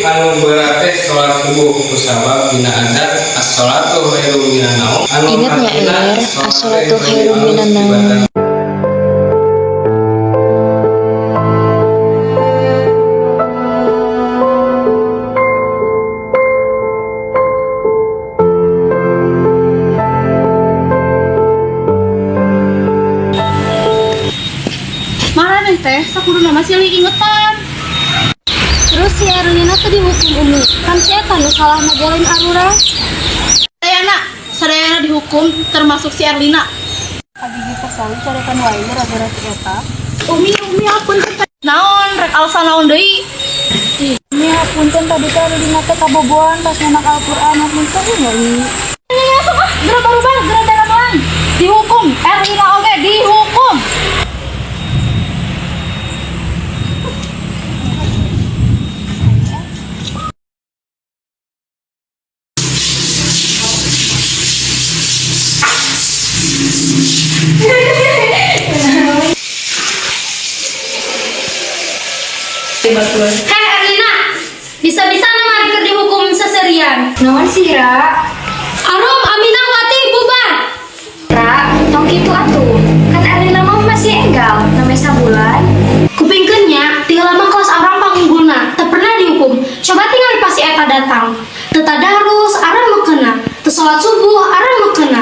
anu berarti sholat subuh kusabab dina adat as-sholatu khairum minan naum. Ingat ya Er, as-sholatu khairum minan naum. Mana nih teh, sakudu nama masih ingetan. Terus si Erlina tuh dihukum Umi. Kan si Eta nu salah ngajalin Arura. Sadayana dihukum termasuk si Erlina. Abdi kesal carekan wae gara-gara si Eta. Umi apunten. Naon rek alasan naon deui? Umi apunten tadi teh Erlina teh kaboboan pas nyenak Al-Qur'an apunten ya Umi. Ya sok geura barubah, geura daradoan. Dihukum, Erlina oge dihukum. Hei Erlina, bisa-bisa nama keur dihukum seserian. Naon sih Ra? Arum, Aminah, Wati, bubar. Ra, tong kitu atuh. Kan Erlina mah masih enggal, namanya sabulan. Kupingkeunnya, tinggal lama kelas orang pangunggulna, teu pernah dihukum. Coba tinggal pas si Eta datang. Teu tadarus, arang mah keuna. Teu salat subuh, arang mah keuna.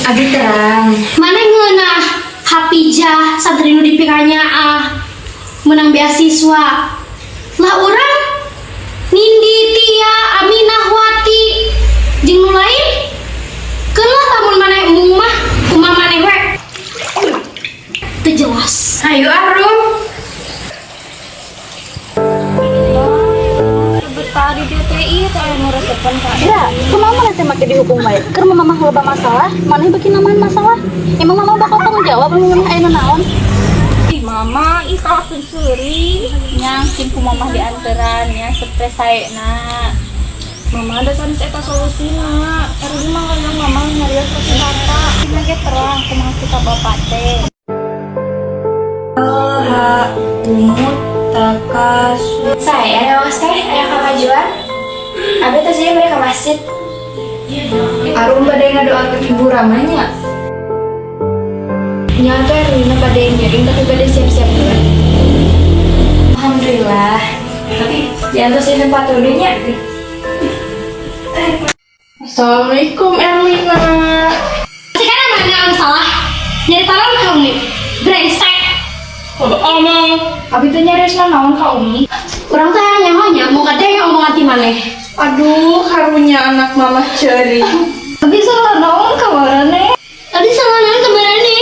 Abi terang. Mana ngeunah Hapijah, santri nu dipikanya menang beasiswa. Lah urang Nindi, Tia, Aminah, Wati, jeung nu lain keunlah lamun maneh umum mah kumaha maneh we. Teu jelas. Ayo Arum. Tadi DTI teh anu resepan Kak. Ya, kumaha mana teh make dihukum wae? Keur mamah loba masalah, maneh bikin naman masalah. Emang mama bakal tanggung jawab mun aya naon? Ih mama, ih kalakeun seuri nya cing ku mamah dianteran nya stres saena. Mama ada sanes eta solusina. Erdi mah ngajak mama nyarios ka si bapak. Dina ge terang kumaha kita bapak teh. Alha umut takasur. Saya ada was teh, aya kemajuan. Abi teh sih mereka masjid. Arum bade ngadoakeun ibu ramanya. Nya teh Erlina bade ngiring tapi bade siap-siap dulu. Alhamdulillah. Tapi diantos ini patudunya. Assalamualaikum Erlina. Sekarang mana yang salah? Nyari tolong ke Umi. Brengsek. Omong. Abi teh nyarios naon ka Umi? Urang teh nyahonya mau ngadeng omongan ti maneh. Aduh, karunya anak mama ceri. Abi salah naon ka warane? Tadi salah naon keberani.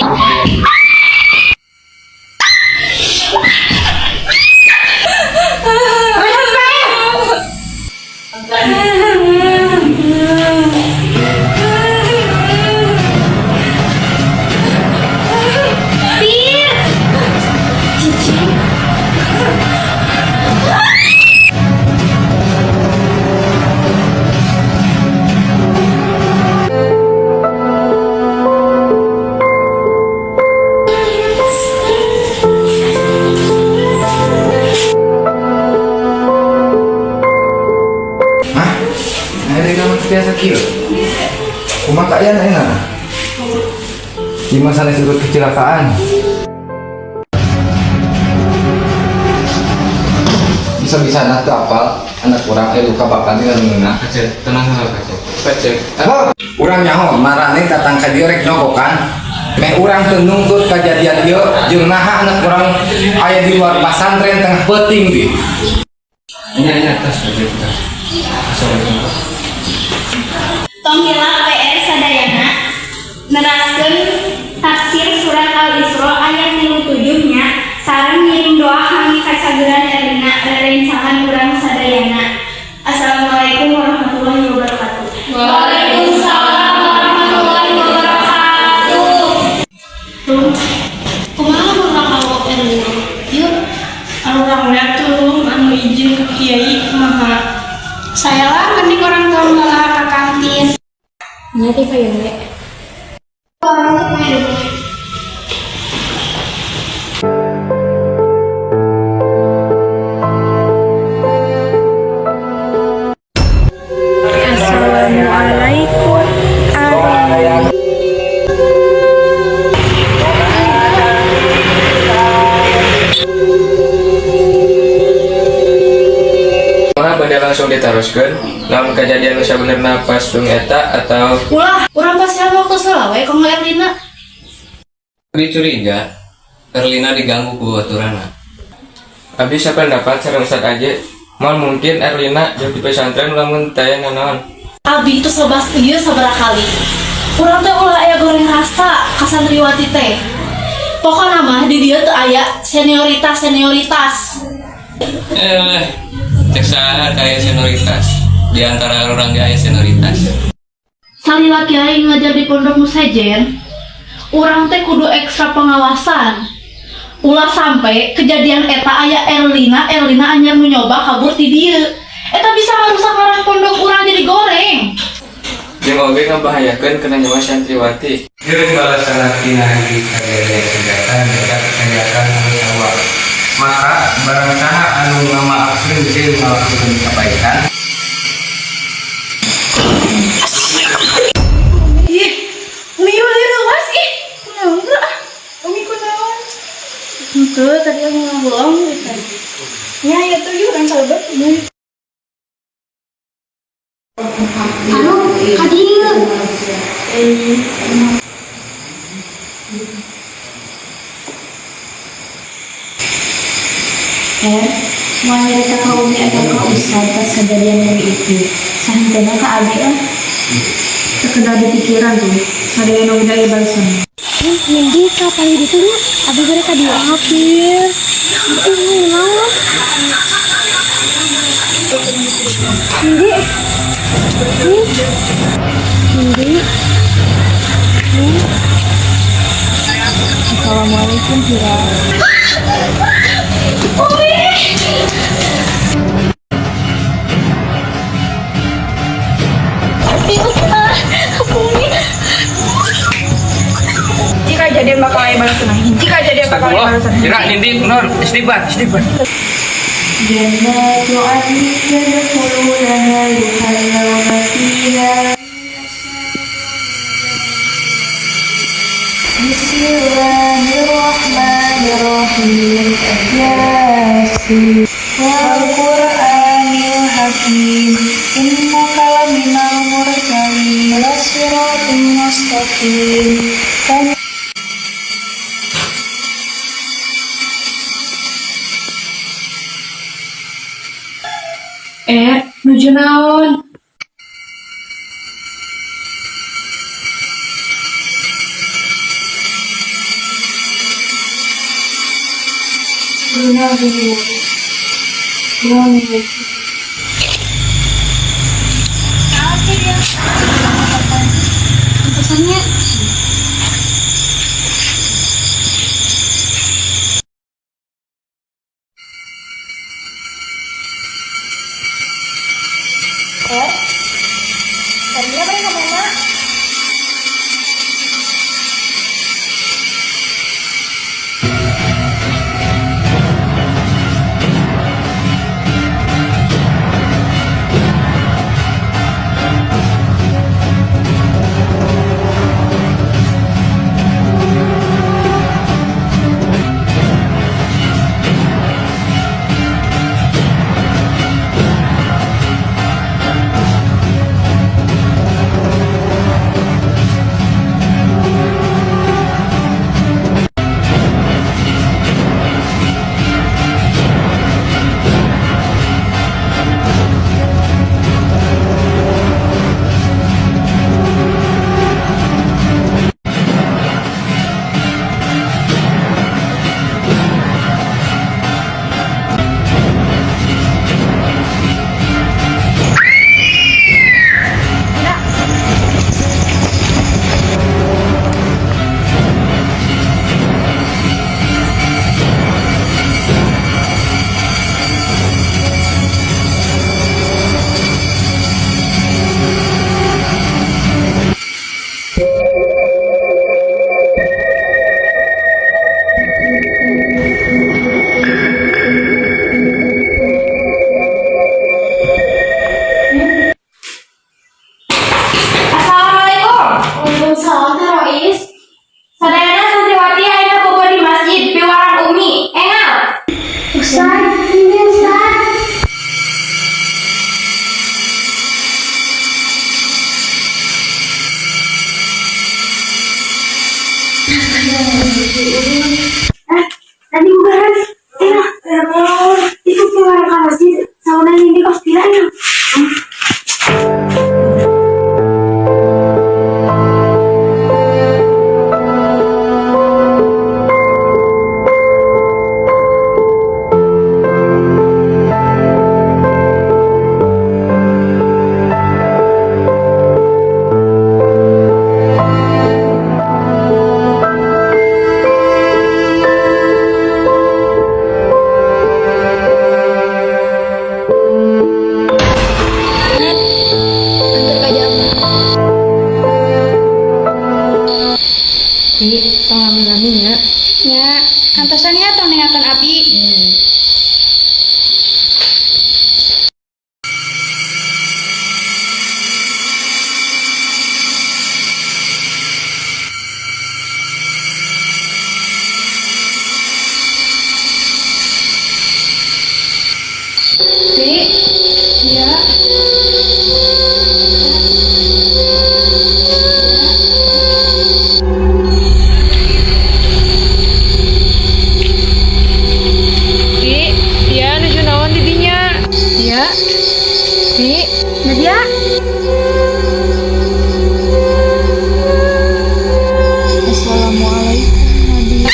Biasa kieu. Kumaha kaya enak. Di masa disebut kecelakaan. Bisa-bisa anak tuh apal anak kurang luka bakal ini lalu ngeunah. Kacet, tenang hal kacet. Urang nyaho marane datang ka dieu rek nyogokan. Me urang teu nungtut kejadian ieu jeung naha anak urang aya di luar pasantren tengah peuting di. Ini atas aja kita. Assalamualaikum. Tongkila PR sadayana neraskeun tafsir surat Al-Isra ayat 37-nya sareng ngirim doa kami ka cageran Erlina rerencangan urang sadayana. Assalamualaikum warahmatullahi wabarakatuh. Waalaikumsalam warahmatullahi wabarakatuh. Kumaha urang awak Erlina? Yuk, Urang lihat tuh anu izin ke kiai kumaha. saya lah mending orang tua malah ke kantin. Nyati kayak nek. dia langsung diteruskan dalam kejadian sebenarnya pas tung eta atau Ulah, urang pasian waktu selawe kong Erlina. curiga Erlina diganggu ku baturana. Abi sependapat sareng Ustaz aja mal mungkin Erlina jadi pesantren lamun teh naon. Abi itu sebas ieu sabaraha kali. Urang teh ulah aya goreng rasta ka santriwati teh. Pokokna mah di dieu teu aya senioritas. Cek saha kayak senioritas di antara orang gaya senioritas. Salila kiai ngajar di pondok musejen, urang teh kudu ekstra pengawasan. Ulah sampai kejadian eta aya Erlina anyar nu nyoba kabur ti dieu. Eta bisa ngarusak ngaran pondok urang jadi goreng. Jeung oge ngabahayakeun kana nyawa santriwati. Kirim balasan tina di kejahatan kejahatan anu sawa. Maka barang saha anu ngamaafkeun jeung ngalakukeun kebaikan. Ih, Umi udah lewas ih. Kunaon ah? Umi kunaon? Itu tadi aku ngomong gitu. Ya ya tuh yuk kan sahabat. Anu, kadieu. Mau cerita ke Umi atau ke Ustaz pas kejadian dari itu. Santai ke Abi lah. Sekedar di pikiran tuh. Ada yang udah balasan. Nindi kapan gitu nya? Abi gara ka dieu hampir. Ini naon? Nindi. Nindi. Assalamualaikum Kira. Jika kejadian bakal aya balasan. Jika kejadian bakal aya balasan. Kira Nindi non istighfar. Jannatu adnin yadkhulunaha yuhallawna fiha. Bismillahirrahmanirrahim. Yasin wal Qur'anil hakim. Innaka laminal mursalin ala siratin mustaqim. Nuju naon? Pesannya Tadinya apa yang mama? Tadi bukan itu keluar kamar sih sauna ini kos ya. Ya, antosannya atau nengakan abi. Ya. Nadia. Assalamualaikum Nadia.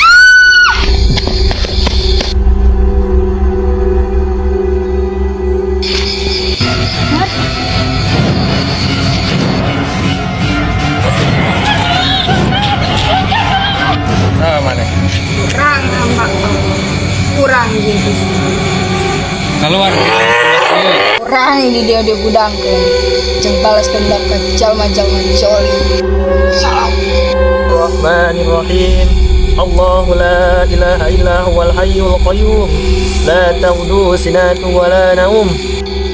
Ah, mana? Kurang gitu. Keluar. Orang di dia gudangkan. Jeng balas dendam ke jalma-jalma joli. Salam. Bismillahirrahmanirrahim. Allahu la ilaha illa huwal hayyul qayyum. La ta'khudhuhu sinatun wa la nawm.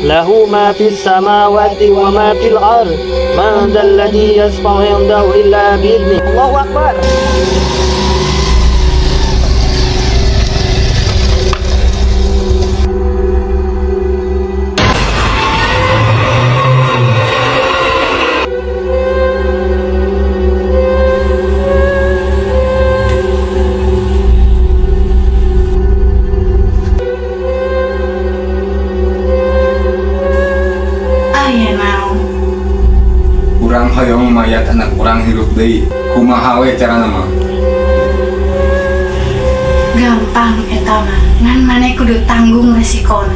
Lahu ma fis samawati wa ma fil ard. Man dhal ladzi yashfa'u 'indahu illa bi'idhnih. Allahu akbar. Urang hoyong mayat anak urang hirup deui. Kumaha we carana mah? Gampang eta mah. Ngan maneh kudu tanggung resikona.